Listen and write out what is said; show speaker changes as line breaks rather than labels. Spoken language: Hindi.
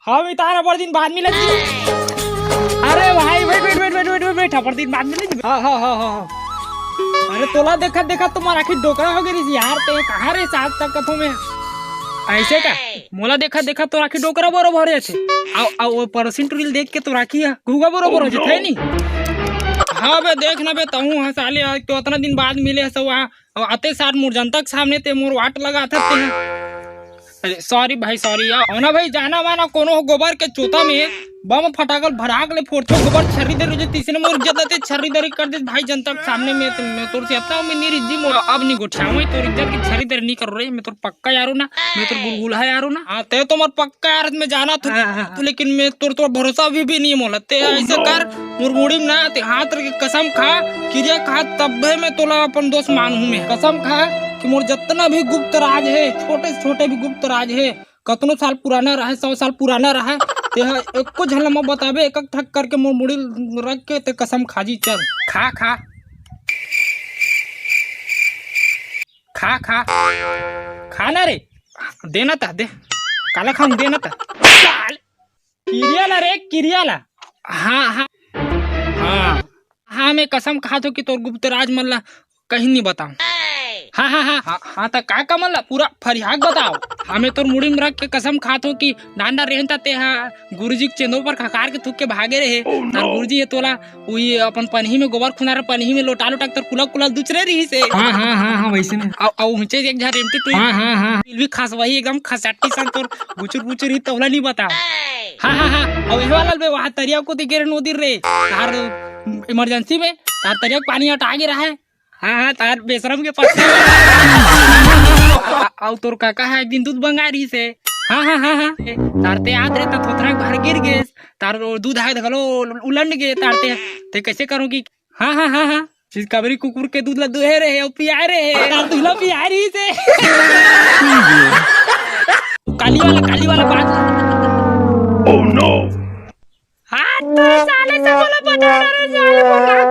हाँ मैं तारा पर दिन बाद मिले। अरे भाई wait wait wait wait wait wait पर दिन बाद मिले। हाँ हाँ हाँ हाँ। अरे तोला देखा देखा तुम्हारा आखिर डोकरा हो गई यार। ते कहाँ रे साथ तक कथों में ऐसे का मोला देखा देखा तो राखी डोकरा बरोबर है। आओ वो परसिन टूरिल देख के तो राखी गुगा बरोबर हो जाता है नी। हाँ बे देख ना बे तहूँ हाँ साले तो इतना दिन बाद मिले सब आते साथ मोर जनता के सामने ते मोर वाट लगा था ते। अरे सॉरी भाई सॉरी यार ना भाई जाना माना कोनो गोबर के चोता में बम फटाकल भड़ाक ले फोड़तो गोबर छर्री दे रुजे तीसरे मोर इज्जत ते छर्री दरी कर दे भाई जनता के सामने में मैं तोर से अपना में नी जी मोर अब नहीं गोठाऊं तोर इज्जत की छर्री दरी नहीं कर रही। मैं तोर पक्का यारो ना मैं तोर गुलगुला यारो ना। हां ते तो मोर पक्का यार में जाना था तो लेकिन मैं तोर भरोसा भी नहीं मोला ते ऐसे कर मोर मुड़ी में ना ते हाथ के कसम खा क्रिया खा तब मैं तोला अपन दोस्त मानूं। मैं कसम खा कि मोर जितना भी गुप्त राज है छोटे से छोटे भी गुप्त राज है कतनो साल पुराना रहा 100 साल पुराना रहा एक को झलमा बताबे एक एक ठक करके मोर मुड़ी रख के ते कसम खाजी चल खा खा खा खा खाना रे देना था दे काला खाऊं देना था किरियाला रे किरियाला। हाँ हाँ हाँ हाँ मैं कसम खा तो कि तोर गुप्त राज मल्ला कहीं नहीं बताऊं। हाँ हाँ हाँ हाँ हाँ तो का का मल्ला पूरा फरियाग बताओ। हमें तो मुड़ी में रख के कसम खातो कि नाना रहता ते गुरुजी के चेंदो पर खकार के थूक के भागे रहे गुरुजी है तोला वही अपन पनही में गोबर खुना पनही में लोटा लोटा तर कुला कुला दूसरे रही से। हाँ हाँ हाँ हाँ वैसे ने ऊंचे एक झा रेमटी टू। हाँ हाँ हाँ भी खास वही एकदम खसट्टी सन तोर बुचुर बुचुर ही तोला नहीं बताओ। हाँ हाँ हाँ और ये वाला बे वहां तरिया को दिखे नदी रे तार इमरजेंसी में तार तरिया पानी हटा के रहा है। हाँ हाँ तार बेशरम के पास और तोर काका है एक दिन दूध बंगारी से। हाँ हाँ हाँ हाँ तार ते याद रहता थोड़ा बाहर गिर गए तार दूध है धलो उलट गए तार ते कैसे करूँ की। हाँ हाँ हाँ हाँ कबरी कुकुर के दूध ला दुहे रहे और पिया रहे तार दूल्हा पिया रही से। काली वाला बात। ओह नो हाँ तो साले से बोला बता रहे साले